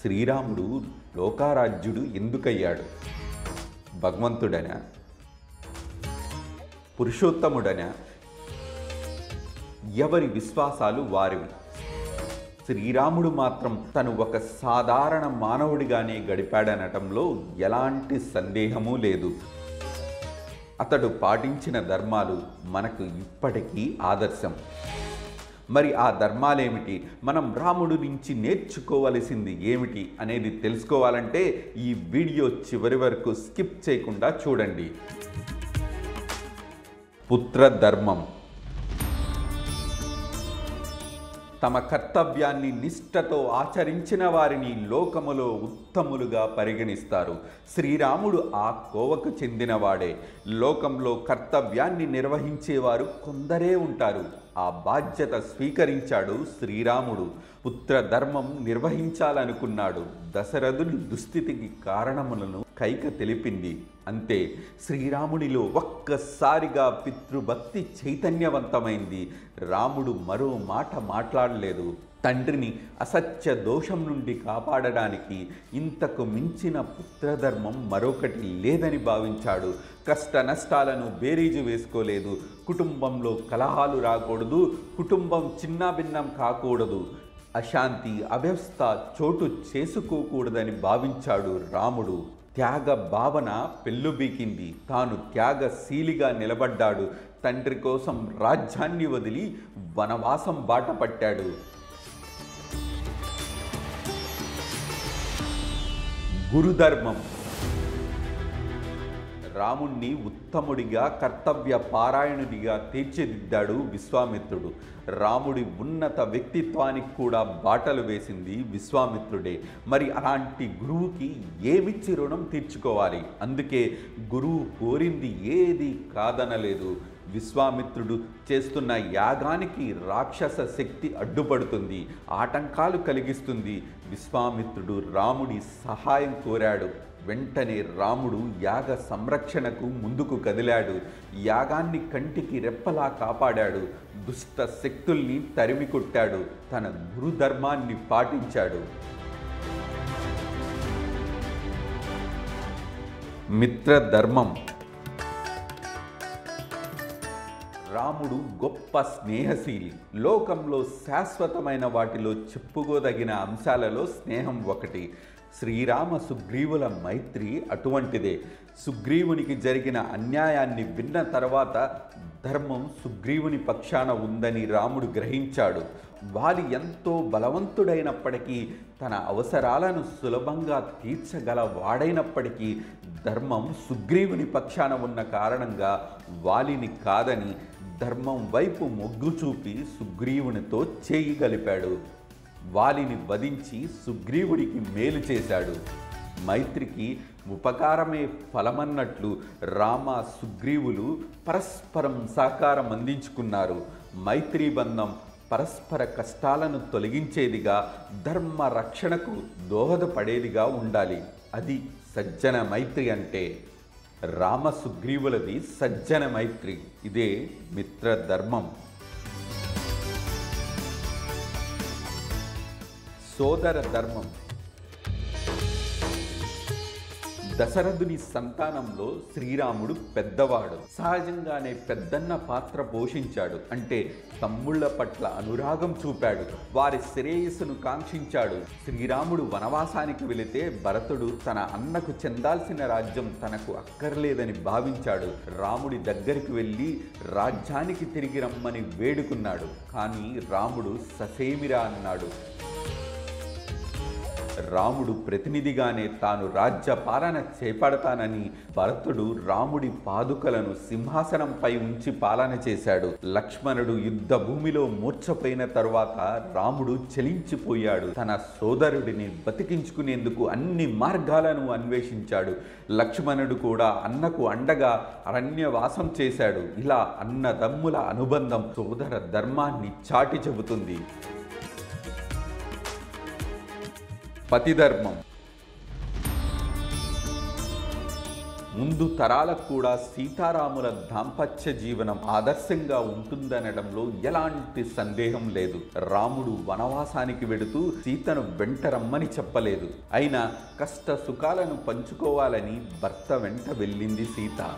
శ్రీరాముడు లోకారాజ్యుడు ఎందుకయ్యాడు? భగవంతుడనా? పురుషోత్తముడనా? ఎవరి విశ్వాసాలు వారివి. శ్రీరాముడు మాత్రం తను ఒక సాధారణ మానవుడిగానే గడిపాడనటంలో ఎలాంటి సందేహమూ లేదు. అతడు పాటించిన ధర్మాలు మనకు ఇప్పటికీ ఆదర్శం. మరి ఆ ధర్మాలేమిటి, మనం రాముడి నుంచి నేర్చుకోవలసింది ఏమిటి అనేది తెలుసుకోవాలంటే ఈ వీడియో చివరి వరకు స్కిప్ చేయకుండా చూడండి. పుత్రధర్మం. తమ కర్తవ్యాన్ని నిష్ఠతో ఆచరించిన వారిని లోకములో ఉత్తములుగా పరిగణిస్తారు. శ్రీరాముడు ఆ కోవకు చెందినవాడే. లోకంలో కర్తవ్యాన్ని నిర్వహించేవారు కొందరే ఉంటారు. ఆ బాధ్యత స్వీకరించాడు శ్రీరాముడు. పుత్రధర్మం నిర్వహించాలనుకున్నాడు. దశరథుని దుస్థితికి కారణములను కైక తెలిపింది. అంతే, శ్రీరాముడిలో ఒక్కసారిగా పితృభక్తి చైతన్యవంతమైంది. రాముడు మరో మాట మాట్లాడలేదు. తండ్రిని అసత్య దోషం నుండి కాపాడడానికి ఇంతకు మించిన పుత్రధర్మం మరొకటి లేదని భావించాడు. కష్ట నష్టాలను బేరీజు వేసుకోలేదు. కుటుంబంలో కలహాలు రాకూడదు, కుటుంబం చిన్నాభిన్నం కాకూడదు, అశాంతి అవ్యవస్థ చోటు చేసుకోకూడదని భావించాడు రాముడు. త్యాగ భావన పెళ్ళుబీకింది. తాను త్యాగశీలిగా నిలబడ్డాడు. తండ్రి కోసం రాజ్యాన్ని వదిలి వనవాసం బాట పట్టాడు. గురుధర్మం. రాముణ్ణి ఉత్తముడిగా, కర్తవ్య పారాయణుడిగా తీర్చిదిద్దాడు విశ్వామిత్రుడు. రాముడి ఉన్నత వ్యక్తిత్వానికి కూడా బాటలు వేసింది విశ్వామిత్రుడే. మరి అలాంటి గురువుకి ఏమిచ్చి రుణం తీర్చుకోవాలి? అందుకే గురువు కోరింది ఏది కాదనలేదు. విశ్వామిత్రుడు చేస్తున్న యాగానికి రాక్షస శక్తి అడ్డుపడుతుంది, ఆటంకాలు కలిగిస్తుంది. విశ్వామిత్రుడు రాముడి సహాయం కోరాడు. వెంటనే రాముడు యాగ సంరక్షణకు ముందుకు కదిలాడు. యాగాన్ని కంటికి రెప్పలా కాపాడాడు. దుష్ట శక్తుల్ని తరిమి కొట్టాడు. తన గురుధర్మాన్ని పాటించాడు. మిత్రధర్మం. రాముడు గొప్ప స్నేహశీలి. లోకంలో శాశ్వతమైన వాటిలో చెప్పుకోదగిన అంశాలలో స్నేహం ఒకటి. శ్రీరామ సుగ్రీవుల మైత్రి అటువంటిదే. సుగ్రీవునికి జరిగిన అన్యాయాన్ని విన్న తర్వాత ధర్మం సుగ్రీవుని పక్షాన ఉందని రాముడు గ్రహించాడు. వాలి ఎంతో బలవంతుడైనప్పటికీ, తన అవసరాలను సులభంగా తీర్చగల వాడైనప్పటికీ ధర్మం సుగ్రీవుని పక్షాన ఉన్న కారణంగా వాలిని కాదని ధర్మం వైపు మొగ్గు చూపి సుగ్రీవునితో చేయి కలిపాడు. వాలిని వధించి సుగ్రీవుడికి మేలు చేశాడు. మైత్రికి ఉపకారమే ఫలమన్నట్లు రామ సుగ్రీవులు పరస్పరం సహకారం అందించుకున్నారు. మైత్రీ బంధం పరస్పర కష్టాలను తొలగించేదిగా, ధర్మ రక్షణకు దోహదపడేదిగా ఉండాలి. అది సజ్జన మైత్రి అంటే. రామ సుగ్రీవులది సజ్జన మైత్రి. ఇదే మిత్రధర్మం. సోదర ధర్మం. దశరథుని సంతానంలో శ్రీరాముడు పెద్దవాడు. సహజంగానే పెద్దన్న పాత్ర పోషించాడు. అంటే తమ్ముళ్ల పట్ల అనురాగం చూపాడు. వారి శ్రేయస్సును కాంక్షించాడు. శ్రీరాముడు వనవాసానికి వెళితే భరతుడు తన అన్నకు చెందాల్సిన రాజ్యం తనకు అక్కర్లేదని భావించాడు. రాముడి దగ్గరికి వెళ్ళి రాజ్యానికి తిరిగి రమ్మని వేడుకున్నాడు. కానీ రాముడు ససేమిరా అన్నాడు. రాముడు ప్రతినిధిగానే తాను రాజ్య పాలన చేపడతానని భరతుడు రాముడి పాదుకలను సింహాసనంపై ఉంచి పాలన చేశాడు. లక్ష్మణుడు యుద్ధ భూమిలో మూర్ఛపోయిన తరువాత రాముడు చలించిపోయాడు. తన సోదరుడిని బతికించుకునేందుకు అన్ని మార్గాలను అన్వేషించాడు. లక్ష్మణుడు కూడా అన్నకు అండగా అరణ్యవాసం చేశాడు. ఇలా అన్నదమ్ముల అనుబంధం సోదర ధర్మాన్ని చాటి చెబుతుంది. పతిధర్మం. ముందు తరాలకు కూడా సీతారాముల దాంపత్య జీవనం ఆదర్శంగా ఉంటుందనడంలో ఎలాంటి సందేహం లేదు. రాముడు వనవాసానికి వెడుతూ సీతను వెంట రమ్మని చెప్పలేదు. అయినా కష్ట సుఖాలను పంచుకోవాలని భర్త వెంట వెళ్ళింది సీత.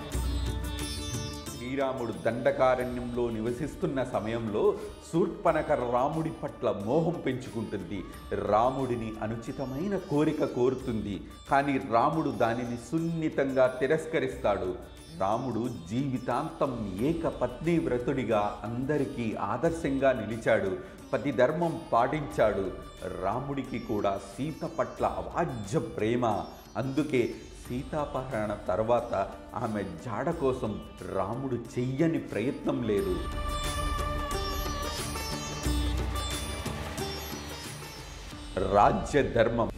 శ్రీరాముడు దండకారణ్యంలో నివసిస్తున్న సమయంలో శూర్పణఖ రాముడి పట్ల మోహం పెంచుకుంటుంది. రాముడిని అనుచితమైన కోరిక కోరుతుంది. కానీ రాముడు దానిని సున్నితంగా తిరస్కరిస్తాడు. రాముడు జీవితాంతం ఏకపత్ని వ్రతుడిగా అందరికీ ఆదర్శంగా నిలిచాడు. పతి ధర్మం పాటించాడు. రాముడికి కూడా సీత పట్ల అవాజ్య ప్రేమ. అందుకే సీతాపహరణ తర్వాత ఆమె జాడ కోసం రాముడు చెయ్యని ప్రయత్నం లేదు. రాజ్య ధర్మం.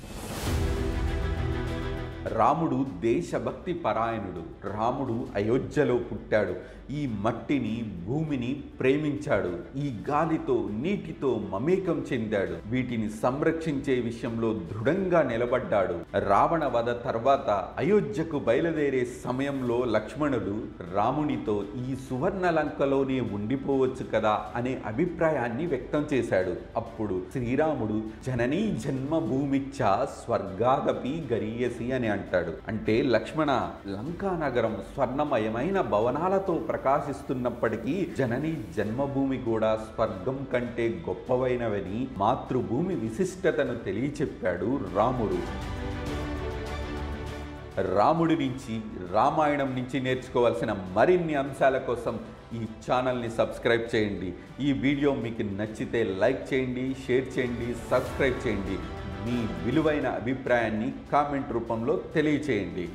రాముడు దేశభక్తి పరాయణుడు. రాముడు అయోధ్యలో పుట్టాడు. ఈ మట్టిని భూమిని ప్రేమించాడు. ఈ గాలితో నీటితో మమేకం చెందాడు. వీటిని సంరక్షించే విషయంలో దృఢంగా నిలబడ్డాడు. రావణ వధ తర్వాత అయోధ్యకు బయలుదేరే సమయంలో లక్ష్మణుడు రామునితో ఈ సువర్ణ లంకలోనే ఉండిపోవచ్చు కదా అనే అభిప్రాయాన్ని వ్యక్తం చేశాడు. అప్పుడు శ్రీరాముడు జననీ జన్మభూమిచ్చ స్వర్గాదపి గరీయసి అని అంటాడు. అంటే లక్ష్మణ, లంకా నగరం స్వర్ణమయమైన భవనాలతో ప్రకాశిస్తున్నప్పటికీ జనని జన్మభూమి కూడా స్వర్గం కంటే గొప్పవైనవని మాతృభూమి విశిష్టతను తెలియచెప్పాడు రాముడు. రాముడి నుంచి, రామాయణం నుంచి నేర్చుకోవాల్సిన మరిన్ని అంశాల కోసం ఈ ఛానల్ని సబ్స్క్రైబ్ చేయండి. ఈ వీడియో మీకు నచ్చితే లైక్ చేయండి, షేర్ చేయండి, సబ్స్క్రైబ్ చేయండి. మీ విలువైన అభిప్రాయాన్ని కామెంట్ రూపంలో తెలియచేయండి.